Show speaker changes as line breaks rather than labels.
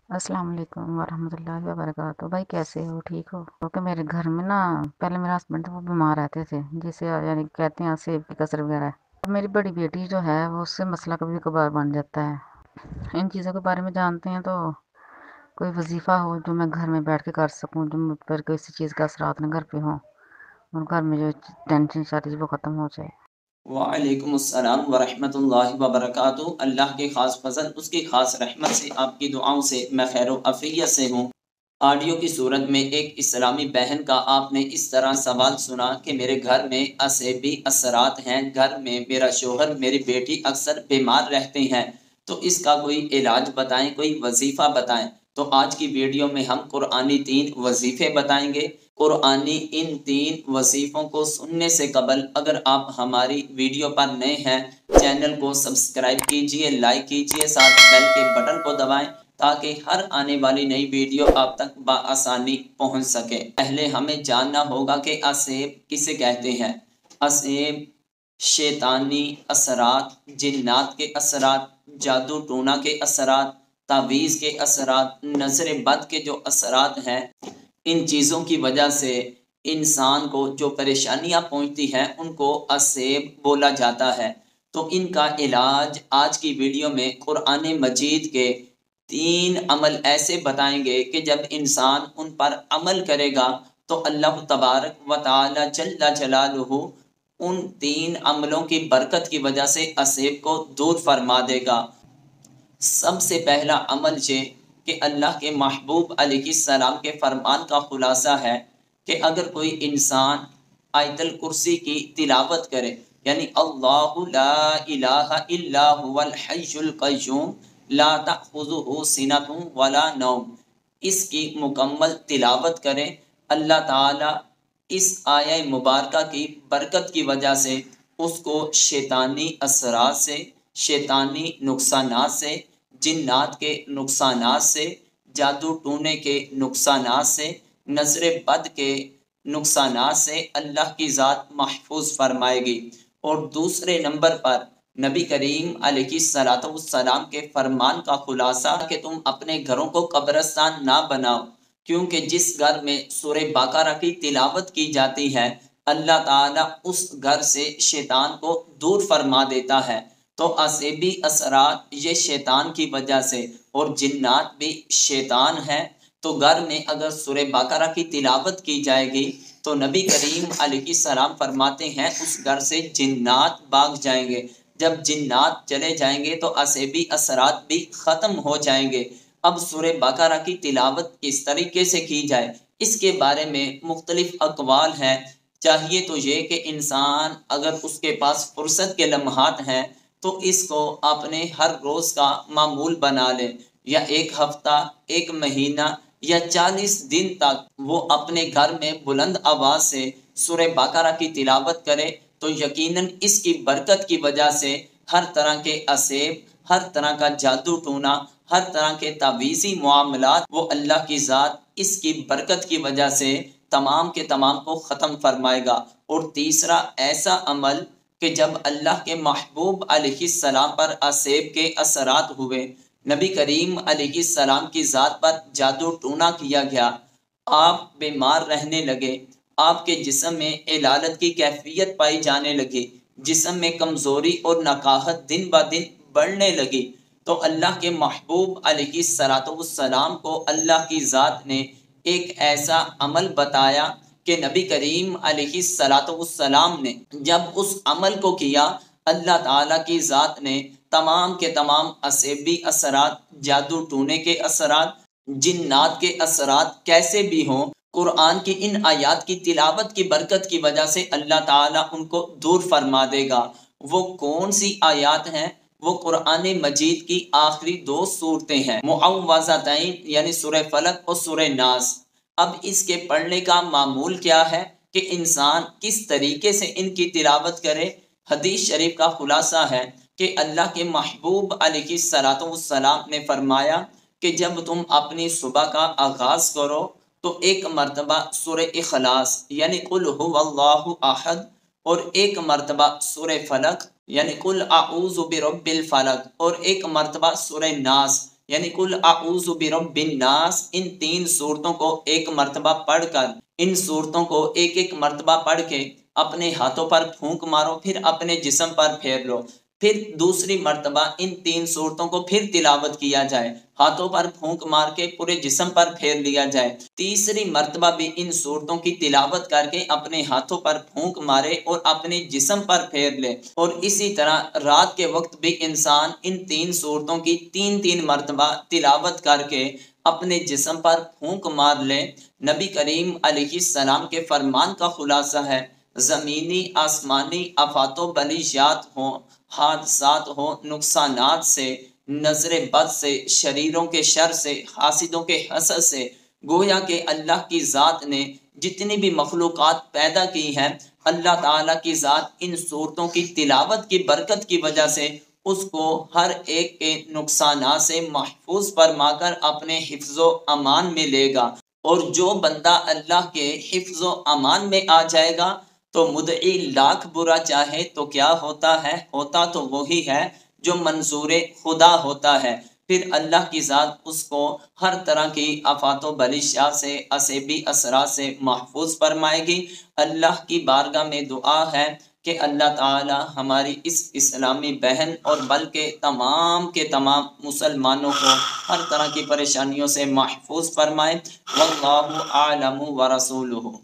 السلام علیکم ورحمۃ اللہ وبرکاتہ۔ بھائی کیسے ہو؟ ٹھیک ہو؟ کیونکہ میرے گھر میں نا پہلے میرا ہسبینڈ وہ بیمار رہتے تھے، جسے یعنی کہتے ہیں سیب کی کثر وغیرہ۔ اب میری بڑی بیٹی جو ہے وہ اس سے مسئلہ کبھی کبھار بن جاتا ہے۔ ان چیزوں کے بارے میں جانتے ہیں تو کوئی وظیفہ ہو جو میں گھر میں بیٹھ کے کر سکوں، جو مجھ پر کسی چیز کا اثرات نہ گھر پہ ہوں اور گھر میں جو ٹینشن چاہتی ہے وہ ختم ہو جائے۔
وعلیکم السلام ورحمۃ اللہ وبرکاتہ۔ اللہ کے خاص فضل، اس کی خاص رحمت سے، آپ کی دعاؤں سے میں خیر و عافیت سے ہوں۔ آڈیو کی صورت میں ایک اسلامی بہن کا آپ نے اس طرح سوال سنا کہ میرے گھر میں عصبی اثرات ہیں، گھر میں میرا شوہر، میری بیٹی اکثر بیمار رہتے ہیں، تو اس کا کوئی علاج بتائیں، کوئی وظیفہ بتائیں۔ تو آج کی ویڈیو میں ہم قرآنی 3 وظیفے بتائیں گے۔ قرآنی ان 3 وظیفوں کو سننے سے قبل اگر آپ ہماری ویڈیو پر نئے ہیں، چینل کو سبسکرائب کیجئے، لائک کیجئے، ساتھ بیل کے بٹن کو دبائیں تاکہ ہر آنے والی نئی ویڈیو آپ تک بآسانی پہنچ سکے۔ پہلے ہمیں جاننا ہوگا کہ عصب کسے کہتے ہیں۔ عصب شیطانی اثرات، جنات کے اثرات، جادو ٹونا کے اثرات، تعویذ کے اثرات، نظر بد کے جو اثرات ہیں، ان چیزوں کی وجہ سے انسان کو جو پریشانیاں پہنچتی ہیں ان کو عصب بولا جاتا ہے۔ تو ان کا علاج آج کی ویڈیو میں قرآن مجید کے 3 عمل ایسے بتائیں گے کہ جب انسان ان پر عمل کرے گا تو اللہ تبارک و تعالی جل جلالہ ان 3 عملوں کی برکت کی وجہ سے عصب کو دور فرما دے گا۔ سب سے پہلا عمل یہ کہ اللہ کے محبوب علیہ السلام کے فرمان کا خلاصہ ہے کہ اگر کوئی انسان آیت الکرسی کی تلاوت کرے، یعنی اللہ لا الہ الا هو الحی القیوم لا تأخذہ سنۃ ولا نوم، اس کی مکمل تلاوت کرے، اللہ تعالی اس آیہ مبارکہ کی برکت کی وجہ سے اس کو شیطانی اثرات سے، شیطانی نقصانات سے، جنات کے نقصانات سے، جادو ٹونے کے نقصانات سے، نظر بد کے نقصانات سے اللہ کی ذات محفوظ فرمائے گی۔ اور دوسرے نمبر پر نبی کریم علیہ السلام کے فرمان کا خلاصہ کہ تم اپنے گھروں کو قبرستان نہ بناؤ، کیونکہ جس گھر میں سورہ بقرہ کی تلاوت کی جاتی ہے اللہ تعالیٰ اس گھر سے شیطان کو دور فرما دیتا ہے۔ تو عصبی اثرات یہ شیطان کی وجہ سے، اور جنات بھی شیطان ہے، تو گھر میں اگر سورہ بقرہ کی تلاوت کی جائے گی تو نبی کریم علیہ السلام فرماتے ہیں اس گھر سے جنات بھاگ جائیں گے۔ جب جنات چلے جائیں گے تو عصبی اثرات بھی ختم ہو جائیں گے۔ اب سورہ بقرہ کی تلاوت کس طریقے سے کی جائے، اس کے بارے میں مختلف اقوال ہیں۔ چاہیے تو یہ کہ انسان اگر اس کے پاس فرصت کے لمحات ہیں تو اس کو اپنے ہر روز کا معمول بنا لے، یا ایک ہفتہ، ایک مہینہ یا 40 دن تک وہ اپنے گھر میں بلند آواز سے سورہ بقرہ کی تلاوت کرے تو یقیناً اس کی برکت کی وجہ سے ہر طرح کے عصب، ہر طرح کا جادو ٹونا، ہر طرح کے تعویذی معاملات وہ اللہ کی ذات اس کی برکت کی وجہ سے تمام کے تمام کو ختم فرمائے گا۔ اور تیسرا ایسا عمل کہ جب اللہ کے محبوب علیہ السلام پر عصب کے اثرات ہوئے، نبی کریم علیہ السلام کی ذات پر جادو ٹونا کیا گیا، آپ بیمار رہنے لگے، آپ کے جسم میں علالت کی کیفیت پائی جانے لگی، جسم میں کمزوری اور نقاہت دن بہ دن بڑھنے لگی، تو اللہ کے محبوب علیہ السلام کو اللہ کی ذات نے ایک ایسا عمل بتایا کہ نبی کریم علیہ السلام نے جب اس عمل کو کیا، اللہ تعالیٰ کی ذات نے تمام کے تمام عصبی اثرات، جادو ٹونے کے اثرات، جنات کے اثرات کیسے بھی ہوں، قرآن کی ان آیات کی تلاوت کی برکت کی وجہ سے اللہ تعالیٰ ان کو دور فرما دے گا۔ وہ کون سی آیات ہیں؟ وہ قرآن مجید کی آخری 2 صورتیں ہیں، معوذتین یعنی سورہ فلق اور سورہ ناس۔ اب اس کے پڑھنے کا معمول کیا ہے کہ انسان کس طریقے سے ان کی تلاوت کرے۔ حدیث شریف کا خلاصہ ہے کہ اللہ کے محبوب علیہ السلام نے فرمایا کہ جب تم اپنی صبح کا آغاز کرو تو ایک مرتبہ سورہ اخلاص یعنی قل هو اللہ احد، اور ایک مرتبہ سورہ فلق یعنی قل اعوذ برب الفلق، اور ایک مرتبہ سورہ ناس یعنی کل اعوذ برب الناس، ان 3 صورتوں کو ایک مرتبہ پڑھ کر، ان صورتوں کو ایک ایک مرتبہ پڑھ کے اپنے ہاتھوں پر پھونک مارو، پھر اپنے جسم پر پھیر لو، پھر دوسری مرتبہ ان 3 صورتوں کو پھر تلاوت کیا جائے، ہاتھوں پر پھونک مار کے پورے جسم پر پھیر لیا جائے، تیسری مرتبہ بھی ان صورتوں کی تلاوت کر کے اپنے ہاتھوں پر پھونک مارے اور اپنے جسم پر پھیر لے، اور اسی طرح رات کے وقت بھی انسان ان 3 صورتوں کی 3 مرتبہ تلاوت کر کے اپنے جسم پر پھونک مار لے۔ نبی کریم علیہ السلام کے فرمان کا خلاصہ ہے، زمینی آسمانی آفات و بلیشات ہوں، حادثات ہوں، نقصانات سے، نظر بد سے، شریروں کے شر سے، حاسدوں کے حسد سے، گویا کہ اللہ کی ذات نے جتنی بھی مخلوقات پیدا کی ہیں، اللہ تعالیٰ کی ذات ان صورتوں کی تلاوت کی برکت کی وجہ سے اس کو ہر ایک کے نقصانات سے محفوظ فرما کر اپنے حفظ و امان میں لے گا، اور جو بندہ اللہ کے حفظ و امان میں آ جائے گا تو مدعی لاکھ برا چاہے تو کیا ہوتا ہے، ہوتا تو وہی ہے جو منظور خدا ہوتا ہے، پھر اللہ کی ذات اس کو ہر طرح کی آفات و بلیشات سے، اسیبی اثرات سے محفوظ فرمائے گی۔ اللہ کی بارگاہ میں دعا ہے کہ اللہ تعالی ہماری اس اسلامی بہن اور بلکہ تمام کے تمام مسلمانوں کو ہر طرح کی پریشانیوں سے محفوظ فرمائے۔ واللہ اعلم ورسولہ۔